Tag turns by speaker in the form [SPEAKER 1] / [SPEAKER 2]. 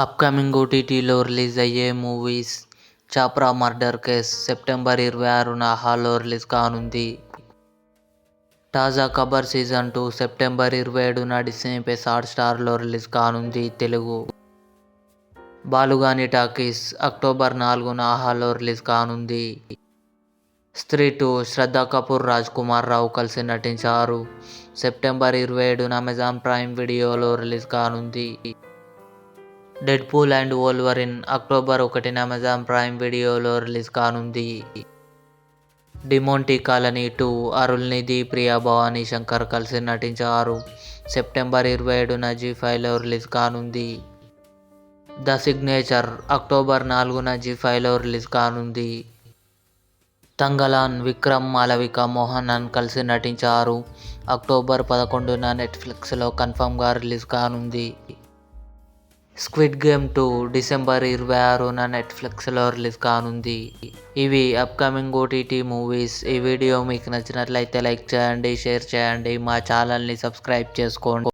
[SPEAKER 1] Upcoming ఓటీటీలో release అయ్యే movies. Chhapra murder case September 26న హాల్లో రిలీజ్ కానుంది. తాజా ఖబర్ సీజన్ 2 సెప్టెంబర్ 27న డిస్నీ+ హాట్‌స్టార్లో రిలీజ్ కానుంది. తెలుగు. బాలుగాని టాకీస్ అక్టోబర్ 4న హాల్లో రిలీజ్ కానుంది. స్త్రీ 2 శ్రద్ధ కపూర్, రాజ్‌కుమార్ రావు కలిసి నటించారు. సెప్టెంబర్ 27న అమెజాన్ ప్రైమ్ వీడియోలో రిలీజ్ కానుంది. డెడ్పూల్ అండ్ వోల్వరిన్ అక్టోబర్ 1న అమెజాన్ ప్రైమ్ వీడియోలో రిలీజ్ కానుంది. డిమోంటీ కాలనీ 2 అరుల్నిధి, ప్రియా భవానీ శంకర్ కలిసి నటించారు. సెప్టెంబర్ 27న జీ5లో రిలీజ్ కానుంది. ద సిగ్నేచర్ అక్టోబర్ 4న జీ5లో రిలీజ్ కానుంది. తంగలాన్ విక్రమ్, మాళవిక మోహనన్ కలిసి నటించారు. అక్టోబర్ 11న నెట్ఫ్లిక్స్లో కన్ఫర్మ్గా రిలీజ్ కానుంది. స్క్విడ్ గేమ్ 2 డిసెంబర్ 26న నెట్ఫ్లిక్స్లో రిలీజ్ కానుంది. ఇవి అప్కమింగ్ ఓటీటీ మూవీస్. ఈ వీడియో మీకు నచ్చినట్లయితే లైక్ చేయండి, షేర్ చేయండి, మా ఛానల్ని సబ్స్క్రైబ్ చేసుకోండి.